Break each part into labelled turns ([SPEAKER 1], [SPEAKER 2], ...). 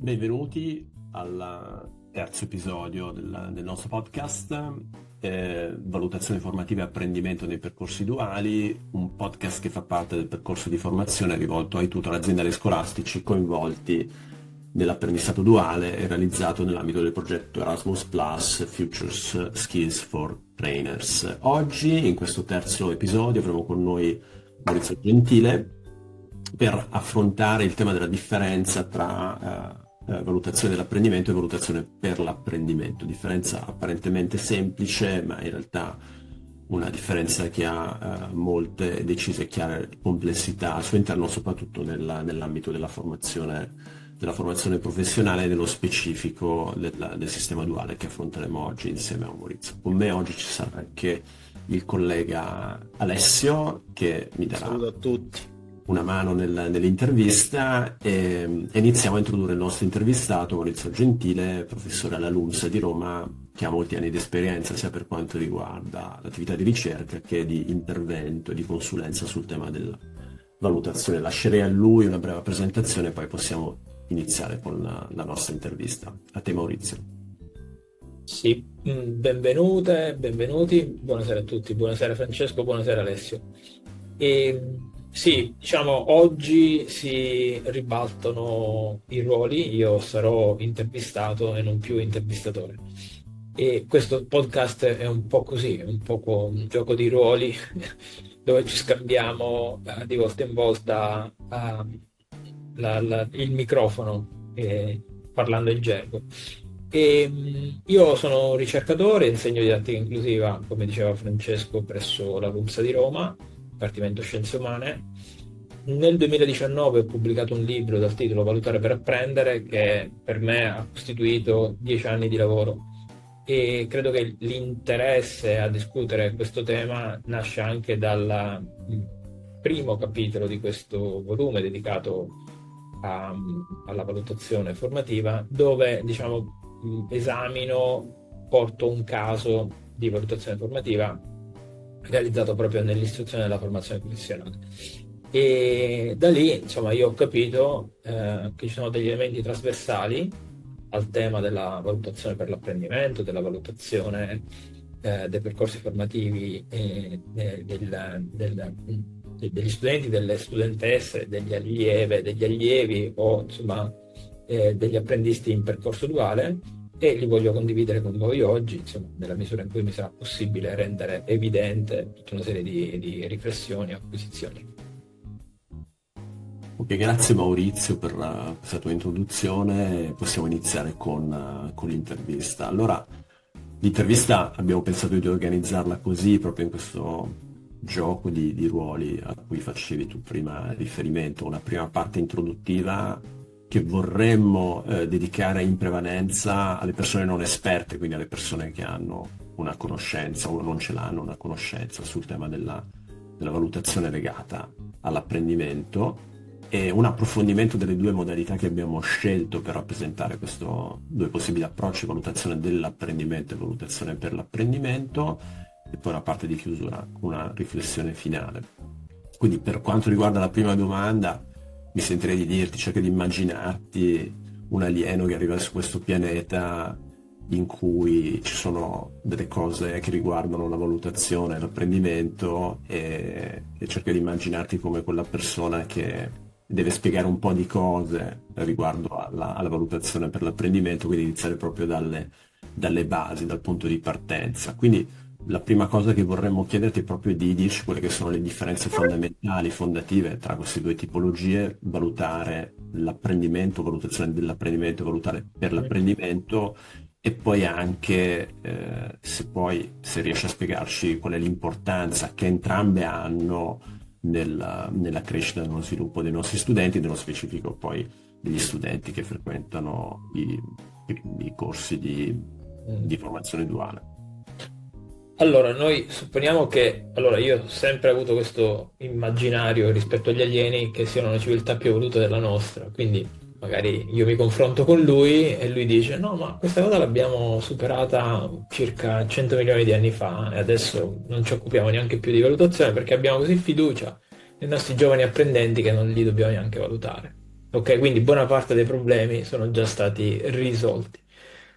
[SPEAKER 1] Benvenuti al terzo episodio del nostro podcast, Valutazione formativa e apprendimento nei percorsi duali, un podcast che fa parte del percorso di formazione rivolto ai tutor aziendali e scolastici coinvolti nell'apprendistato duale e realizzato nell'ambito del progetto Erasmus Plus Futures Skills for Trainers. Oggi, in questo terzo episodio, avremo con noi Maurizio Gentile per affrontare il tema della differenza tra valutazione dell'apprendimento e valutazione per l'apprendimento. Differenza apparentemente semplice, ma in realtà una differenza che ha molte decise e chiare complessità al suo interno, soprattutto nell'ambito della formazione professionale e nello specifico del sistema duale che affronteremo oggi insieme a Maurizio. Con me oggi ci sarà anche il collega Alessio che mi darà
[SPEAKER 2] Saluto a tutti.
[SPEAKER 1] una mano nell'intervista e iniziamo a introdurre il nostro intervistato Maurizio Gentile, professore alla LUMSA di Roma, che ha molti anni di esperienza sia per quanto riguarda l'attività di ricerca che di intervento e di consulenza sul tema della valutazione. Lascerei a lui una breve presentazione e poi possiamo iniziare con la nostra intervista. A te Maurizio.
[SPEAKER 3] Sì, benvenute, benvenuti, buonasera a tutti, buonasera Francesco, buonasera Alessio. Sì, diciamo oggi si ribaltano i ruoli, io sarò intervistato e non più intervistatore. E questo podcast è un po' così, è un po' un gioco di ruoli dove ci scambiamo di volta in volta il microfono parlando in gergo. Io sono un ricercatore, insegno didattica inclusiva, come diceva Francesco, presso la LUMSA di Roma, Dipartimento Scienze Umane. Nel 2019 ho pubblicato un libro dal titolo Valutare per apprendere, che per me ha costituito 10 anni di lavoro, e credo che l'interesse a discutere questo tema nasce anche dal primo capitolo di questo volume dedicato alla valutazione formativa, dove porto un caso di valutazione formativa realizzato proprio nell'istruzione della formazione professionale. E da lì io ho capito che ci sono degli elementi trasversali al tema della valutazione per l'apprendimento, della valutazione dei percorsi formativi degli studenti, delle studentesse, degli allievi o degli apprendisti in percorso duale, e li voglio condividere con voi oggi, nella misura in cui mi sarà possibile rendere evidente tutta una serie di riflessioni e acquisizioni.
[SPEAKER 1] Ok, grazie Maurizio per questa tua introduzione. Possiamo iniziare con l'intervista. Allora, l'intervista abbiamo pensato di organizzarla così, proprio in questo gioco di ruoli a cui facevi tu prima riferimento, una prima parte introduttiva che vorremmo dedicare in prevalenza alle persone non esperte, quindi alle persone che hanno una conoscenza o non ce l'hanno, una conoscenza sul tema della valutazione legata all'apprendimento, e un approfondimento delle due modalità che abbiamo scelto per rappresentare questo due possibili approcci: valutazione dell'apprendimento e valutazione per l'apprendimento, e poi la parte di chiusura, una riflessione finale. Quindi per quanto riguarda la prima domanda, mi sentirei di dirti: cerca di immaginarti un alieno che arriva su questo pianeta in cui ci sono delle cose che riguardano la valutazione e l'apprendimento, e cerca di immaginarti come quella persona che deve spiegare un po' di cose riguardo alla valutazione per l'apprendimento, quindi iniziare proprio dalle basi, dal punto di partenza. Quindi la prima cosa che vorremmo chiederti è proprio di dirci quelle che sono le differenze fondamentali, fondative tra queste due tipologie: valutare l'apprendimento, valutazione dell'apprendimento, valutare per l'apprendimento, e poi anche se riesci a spiegarci qual è l'importanza che entrambe hanno nella crescita e nello sviluppo dei nostri studenti, nello specifico poi degli studenti che frequentano i corsi di formazione duale.
[SPEAKER 3] Allora, noi supponiamo che, io ho sempre avuto questo immaginario rispetto agli alieni che siano una civiltà più evoluta della nostra, quindi magari io mi confronto con lui e lui dice: no, ma questa cosa l'abbiamo superata circa 100 milioni di anni fa e adesso non ci occupiamo neanche più di valutazione perché abbiamo così fiducia nei nostri giovani apprendenti che non li dobbiamo neanche valutare. Ok, quindi buona parte dei problemi sono già stati risolti.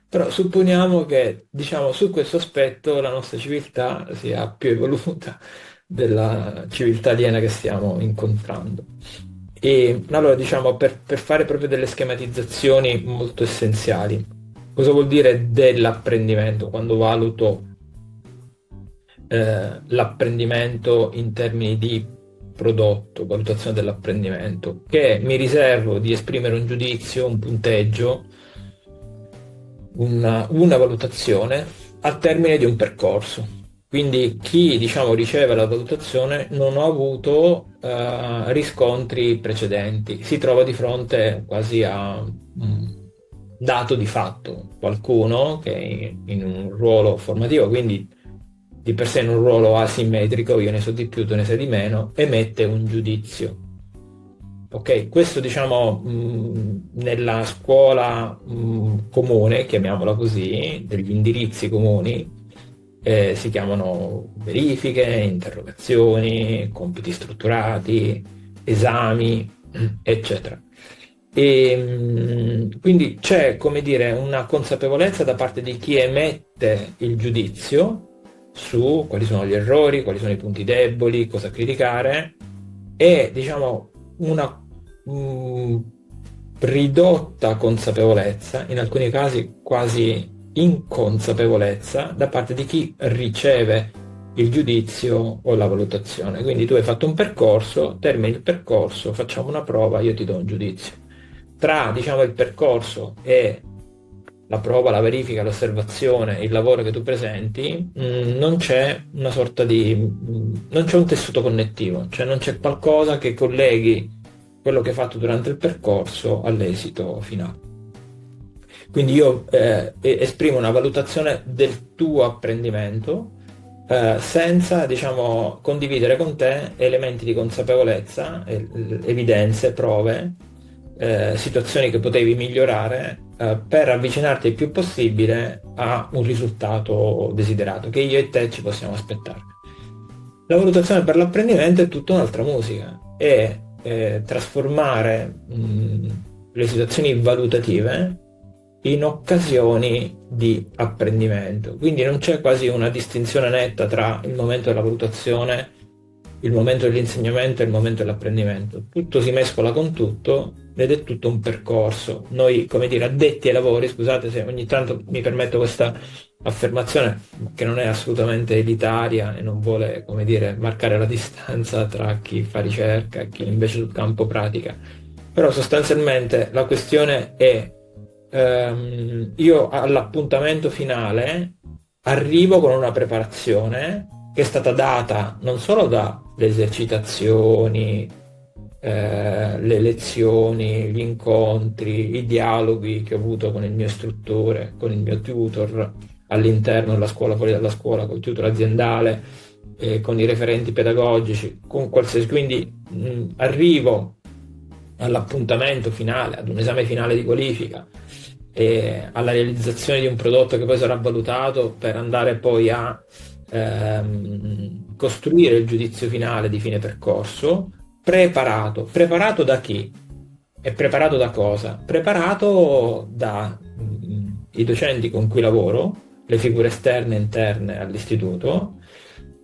[SPEAKER 3] Però supponiamo che, diciamo, su questo aspetto la nostra civiltà sia più evoluta della civiltà aliena che stiamo incontrando. E allora, diciamo, per fare proprio delle schematizzazioni molto essenziali, cosa vuol dire dell'apprendimento quando valuto l'apprendimento in termini di prodotto, valutazione dell'apprendimento, che mi riservo di esprimere un giudizio, un punteggio, una valutazione al termine di un percorso. Quindi chi, diciamo, riceve la valutazione non ha avuto riscontri precedenti, si trova di fronte quasi a un dato di fatto, qualcuno che è in un ruolo formativo, quindi di per sé in un ruolo asimmetrico, io ne so di più, tu ne sai di meno, emette un giudizio. Ok, questo diciamo nella scuola comune, chiamiamola così, degli indirizzi comuni, si chiamano verifiche, interrogazioni, compiti strutturati, esami, eccetera. E, quindi c'è, come dire, una consapevolezza da parte di chi emette il giudizio su quali sono gli errori, quali sono i punti deboli, cosa criticare, e diciamo una mh, ridotta consapevolezza, in alcuni casi quasi inconsapevolezza, da parte di chi riceve il giudizio o la valutazione. Quindi tu hai fatto un percorso, termini il percorso, facciamo una prova, io ti do un giudizio. Tra, diciamo, il percorso e la prova, la verifica, l'osservazione, il lavoro che tu presenti, non c'è una sorta di, non c'è un tessuto connettivo, cioè non c'è qualcosa che colleghi quello che hai fatto durante il percorso all'esito finale. Quindi io esprimo una valutazione del tuo apprendimento senza, diciamo, condividere con te elementi di consapevolezza, evidenze, prove, situazioni che potevi migliorare per avvicinarti il più possibile a un risultato desiderato, che io e te ci possiamo aspettare. La valutazione per l'apprendimento è tutta un'altra musica, è trasformare le situazioni valutative in occasioni di apprendimento. Quindi non c'è quasi una distinzione netta tra il momento della valutazione, il momento dell'insegnamento e il momento dell'apprendimento. Tutto si mescola con tutto ed è tutto un percorso. Noi, come dire, addetti ai lavori, scusate se ogni tanto mi permetto questa affermazione che non è assolutamente elitaria e non vuole, come dire, marcare la distanza tra chi fa ricerca e chi invece sul campo pratica. Però sostanzialmente la questione è io all'appuntamento finale arrivo con una preparazione che è stata data non solo dalle esercitazioni, le lezioni, gli incontri, i dialoghi che ho avuto con il mio istruttore, con il mio tutor all'interno della scuola, fuori dalla scuola, con il tutor aziendale, con i referenti pedagogici, con qualsiasi. Quindi arrivo all'appuntamento finale, ad un esame finale di qualifica e alla realizzazione di un prodotto che poi sarà valutato per andare poi a costruire il giudizio finale di fine percorso, preparato. Preparato da chi? E preparato da cosa? Preparato dai docenti con cui lavoro, le figure esterne e interne all'istituto,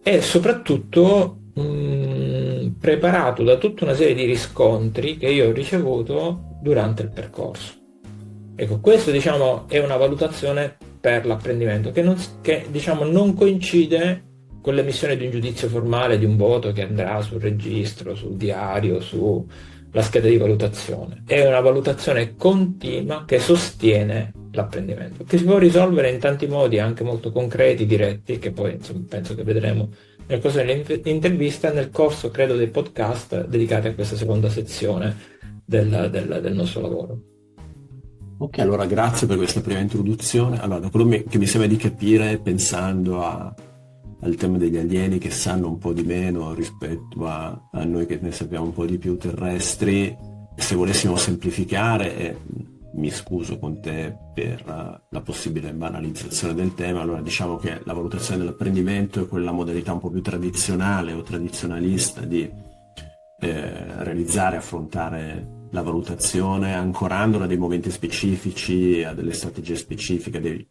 [SPEAKER 3] e soprattutto preparato da tutta una serie di riscontri che io ho ricevuto durante il percorso. Ecco, questo diciamo è una valutazione per l'apprendimento che diciamo non coincide con l'emissione di un giudizio formale, di un voto che andrà sul registro, sul diario, sulla scheda di valutazione. È una valutazione continua che sostiene l'apprendimento, che si può risolvere in tanti modi, anche molto concreti, diretti, che poi insomma, penso che vedremo nel corso dell'intervista, nel corso, credo, dei podcast dedicati a questa seconda sezione del nostro lavoro.
[SPEAKER 1] Ok, allora grazie per questa prima introduzione. Allora, da quello che mi sembra di capire, pensando al tema degli alieni che sanno un po' di meno rispetto a noi che ne sappiamo un po' di più terrestri, se volessimo semplificare, e mi scuso con te per la possibile banalizzazione del tema, allora diciamo che la valutazione dell'apprendimento è quella modalità un po' più tradizionale o tradizionalista di realizzare, affrontare la valutazione, ancorandola a dei momenti specifici, a delle strategie specifiche,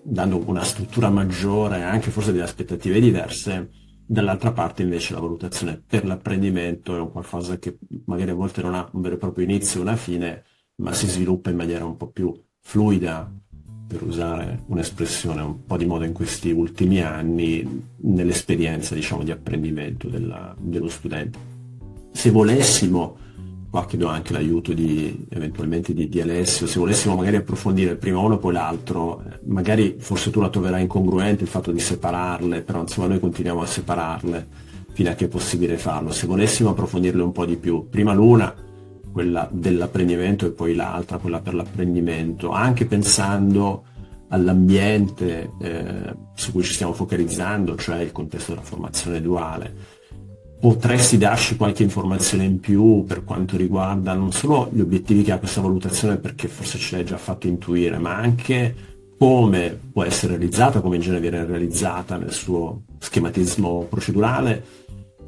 [SPEAKER 1] dando una struttura maggiore, anche forse delle aspettative diverse. Dall'altra parte invece la valutazione per l'apprendimento è un qualcosa che magari a volte non ha un vero e proprio inizio e una fine, ma si sviluppa in maniera un po' più fluida, per usare un'espressione un po' di moda in questi ultimi anni, nell'esperienza, diciamo, di apprendimento dello studente. Se volessimo, qua chiedo anche l'aiuto eventualmente di Alessio, se volessimo magari approfondire prima uno e poi l'altro, magari forse tu la troverai incongruente il fatto di separarle, però insomma noi continuiamo a separarle fino a che è possibile farlo. Se volessimo approfondirle un po' di più, prima l'una, quella dell'apprendimento, e poi l'altra, quella per l'apprendimento, anche pensando all'ambiente su cui ci stiamo focalizzando, cioè il contesto della formazione duale. Potresti darci qualche informazione in più per quanto riguarda non solo gli obiettivi che ha questa valutazione, perché forse ce l'hai già fatto intuire, ma anche come può essere realizzata, come in genere viene realizzata nel suo schematismo procedurale,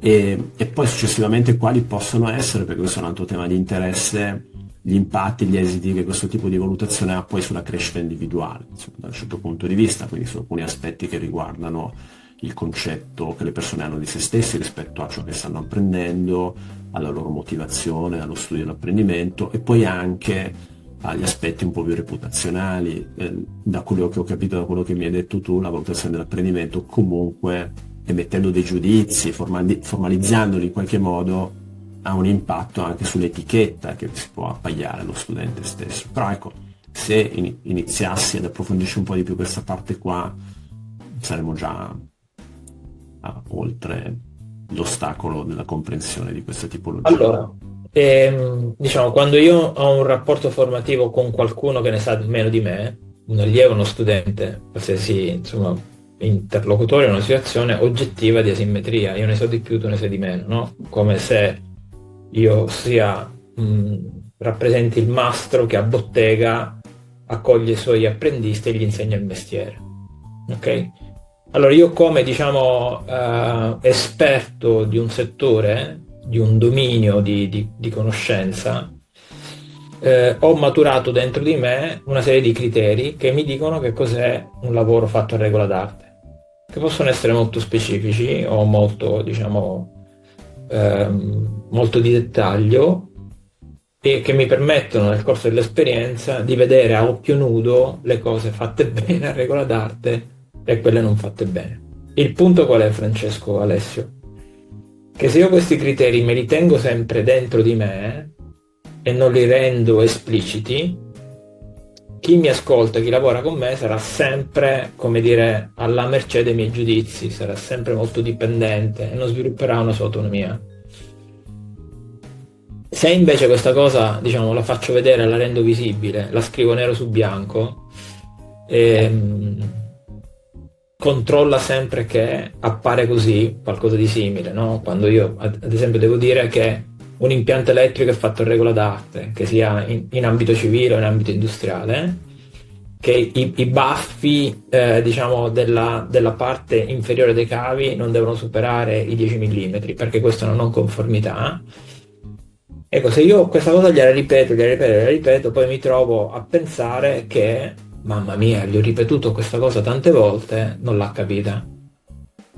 [SPEAKER 1] e poi successivamente quali possono essere, perché questo è un altro tema di interesse, gli impatti, gli esiti che questo tipo di valutazione ha poi sulla crescita individuale, insomma, da un certo punto di vista, quindi su alcuni aspetti che riguardano il concetto che le persone hanno di se stessi rispetto a ciò che stanno apprendendo, alla loro motivazione, allo studio e all'apprendimento, e poi anche agli aspetti un po' più reputazionali. Da quello che ho capito, da quello che mi hai detto tu, la valutazione dell'apprendimento comunque, emettendo dei giudizi, formalizzandoli in qualche modo, ha un impatto anche sull'etichetta che si può appaiare allo studente stesso. Però ecco, se iniziassi ad approfondire un po' di più questa parte qua, saremmo già oltre l'ostacolo della comprensione di questa tipologia.
[SPEAKER 3] Allora, diciamo, quando io ho un rapporto formativo con qualcuno che ne sa meno di me, un allievo, uno studente, qualsiasi, insomma, interlocutore, una situazione oggettiva di asimmetria, io ne so di più, tu ne sai di meno, no? Come se io rappresenti il mastro che a bottega accoglie i suoi apprendisti e gli insegna il mestiere, ok? Allora io come, diciamo, esperto di un settore, di un dominio di conoscenza, ho maturato dentro di me una serie di criteri che mi dicono che cos'è un lavoro fatto a regola d'arte, che possono essere molto specifici o molto, diciamo, molto di dettaglio, e che mi permettono nel corso dell'esperienza di vedere a occhio nudo le cose fatte bene a regola d'arte e quelle non fatte bene. Il punto qual è, Francesco, Alessio? Che se io questi criteri me li tengo sempre dentro di me e non li rendo espliciti, chi mi ascolta, chi lavora con me sarà sempre, come dire, alla mercé dei miei giudizi, sarà sempre molto dipendente e non svilupperà una sua autonomia. Se invece questa cosa, diciamo, la faccio vedere, la rendo visibile, la scrivo nero su bianco, controlla sempre che appare così qualcosa di simile, no? Quando io, ad esempio, devo dire che un impianto elettrico è fatto a regola d'arte, che sia in ambito civile o in ambito industriale, che i baffi, diciamo, della parte inferiore dei cavi non devono superare i 10 mm, perché questa è una non conformità. Ecco, se io questa cosa gliela ripeto, poi mi trovo a pensare che, mamma mia, gli ho ripetuto questa cosa tante volte, non l'ha capita.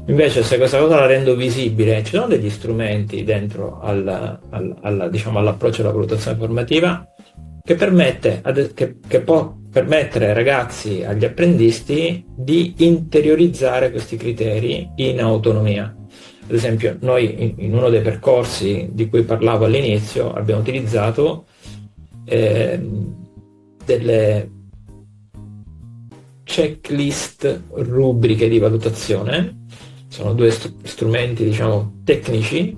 [SPEAKER 3] Invece se questa cosa la rendo visibile, ci sono degli strumenti dentro diciamo, all'approccio alla valutazione formativa che che può permettere ai ragazzi, agli apprendisti, di interiorizzare questi criteri in autonomia. Ad esempio, noi in uno dei percorsi di cui parlavo all'inizio abbiamo utilizzato delle checklist, rubriche di valutazione. Sono due strumenti, diciamo, tecnici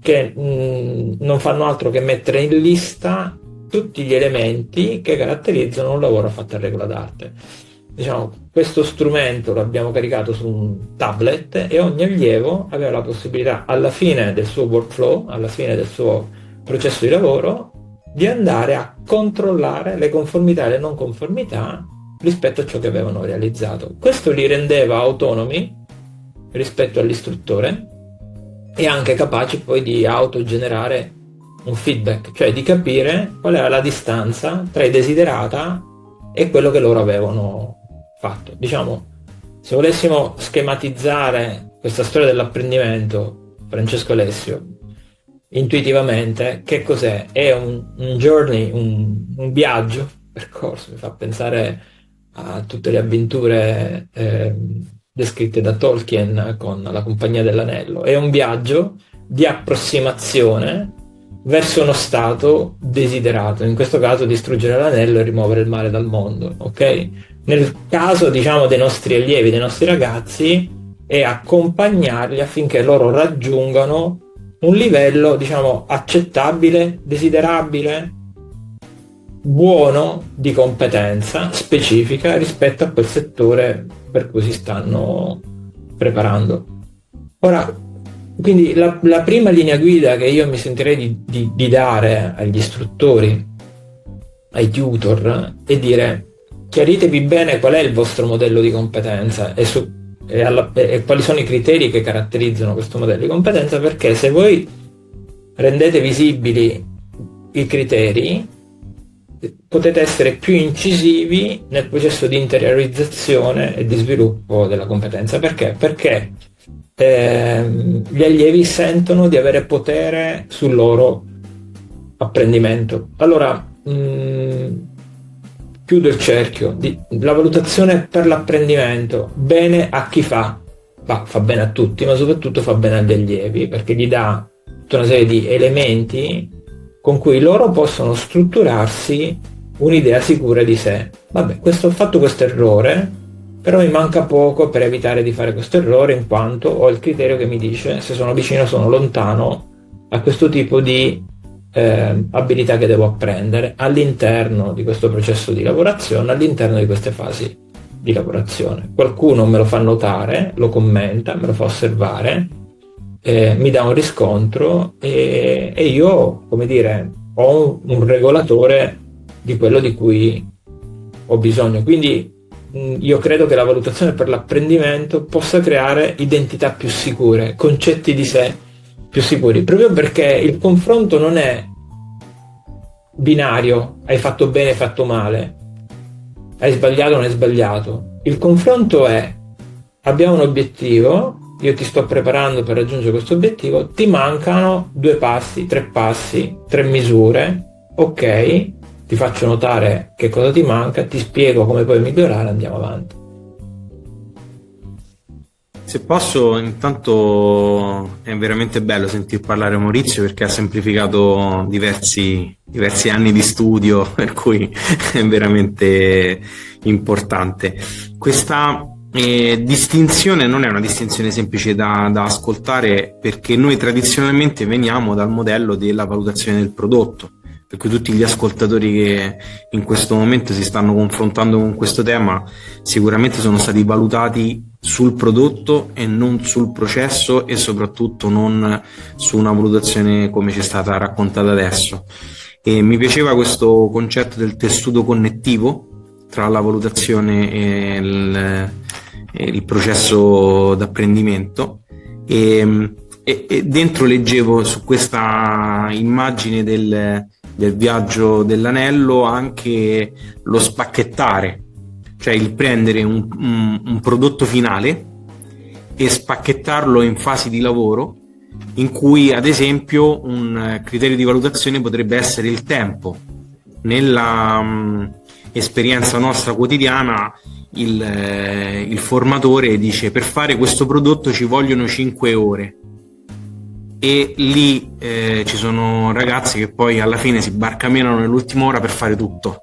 [SPEAKER 3] che non fanno altro che mettere in lista tutti gli elementi che caratterizzano un lavoro fatto a regola d'arte. Diciamo, questo strumento l'abbiamo caricato su un tablet e ogni allievo aveva la possibilità, alla fine del suo workflow, alla fine del suo processo di lavoro, di andare a controllare le conformità e le non conformità rispetto a ciò che avevano realizzato. Questo li rendeva autonomi rispetto all'istruttore e anche capaci poi di autogenerare un feedback, cioè di capire qual era la distanza tra i desiderata e quello che loro avevano fatto. Diciamo, se volessimo schematizzare questa storia dell'apprendimento, Francesco Alessio, intuitivamente, che cos'è? È un journey, un viaggio, percorso, mi fa pensare a tutte le avventure descritte da Tolkien con la Compagnia dell'Anello. È un viaggio di approssimazione verso uno stato desiderato, in questo caso distruggere l'anello e rimuovere il male dal mondo, ok? Nel caso, diciamo, dei nostri allievi, dei nostri ragazzi, è accompagnarli affinché loro raggiungano un livello, diciamo, accettabile, desiderabile, buono di competenza specifica rispetto a quel settore per cui si stanno preparando. Ora, quindi la prima linea guida che io mi sentirei di dare agli istruttori, ai tutor, è dire: chiaritevi bene qual è il vostro modello di competenza e quali sono i criteri che caratterizzano questo modello di competenza, perché se voi rendete visibili i criteri potete essere più incisivi nel processo di interiorizzazione e di sviluppo della competenza. Perché? Perché gli allievi sentono di avere potere sul loro apprendimento. Allora, chiudo il cerchio. La valutazione per l'apprendimento, bene a chi fa bene a tutti, ma soprattutto fa bene agli allievi, perché gli dà tutta una serie di elementi con cui loro possono strutturarsi un'idea sicura di sé. Vabbè, ho fatto questo errore, però mi manca poco per evitare di fare questo errore, in quanto ho il criterio che mi dice se sono vicino o sono lontano a questo tipo di abilità che devo apprendere all'interno di questo processo di lavorazione, all'interno di queste fasi di lavorazione. Qualcuno me lo fa notare, lo commenta, me lo fa osservare, mi dà un riscontro e io, come dire, ho un regolatore di quello di cui ho bisogno. Quindi io credo che la valutazione per l'apprendimento possa creare identità più sicure, concetti di sé più sicuri, proprio perché il confronto non è binario, hai fatto bene, hai fatto male, hai sbagliato o non hai sbagliato. Il confronto è: abbiamo un obiettivo, io ti sto preparando per raggiungere questo obiettivo, ti mancano 2 passi, 3 passi, 3 misure, ok, ti faccio notare che cosa ti manca, ti spiego come puoi migliorare, andiamo avanti.
[SPEAKER 2] Se posso, intanto è veramente bello sentir parlare Maurizio, perché ha semplificato diversi anni di studio, per cui è veramente importante. Questa distinzione non è una distinzione semplice da ascoltare, perché noi tradizionalmente veniamo dal modello della valutazione del prodotto, per cui tutti gli ascoltatori che in questo momento si stanno confrontando con questo tema sicuramente sono stati valutati sul prodotto e non sul processo, e soprattutto non su una valutazione come ci è stata raccontata adesso. E mi piaceva questo concetto del tessuto connettivo tra la valutazione e il processo d'apprendimento, e dentro leggevo su questa immagine del viaggio dell'anello anche lo spacchettare, cioè il prendere un prodotto finale e spacchettarlo in fasi di lavoro, in cui ad esempio un criterio di valutazione potrebbe essere il tempo. Nella esperienza nostra quotidiana il formatore dice: per fare questo prodotto ci vogliono 5 ore, e lì ci sono ragazzi che poi alla fine si barcamenano nell'ultima ora per fare tutto.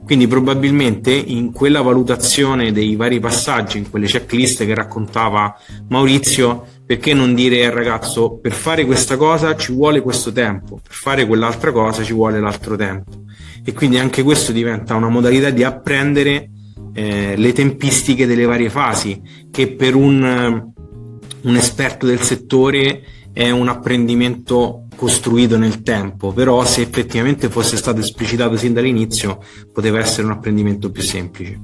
[SPEAKER 2] Quindi probabilmente in quella valutazione dei vari passaggi, in quelle checklist che raccontava Maurizio, perché non dire al ragazzo: per fare questa cosa ci vuole questo tempo, per fare quell'altra cosa ci vuole l'altro tempo. E quindi anche questo diventa una modalità di apprendere le tempistiche delle varie fasi, che per un esperto del settore è un apprendimento costruito nel tempo, però se effettivamente fosse stato esplicitato sin dall'inizio poteva essere un apprendimento più semplice.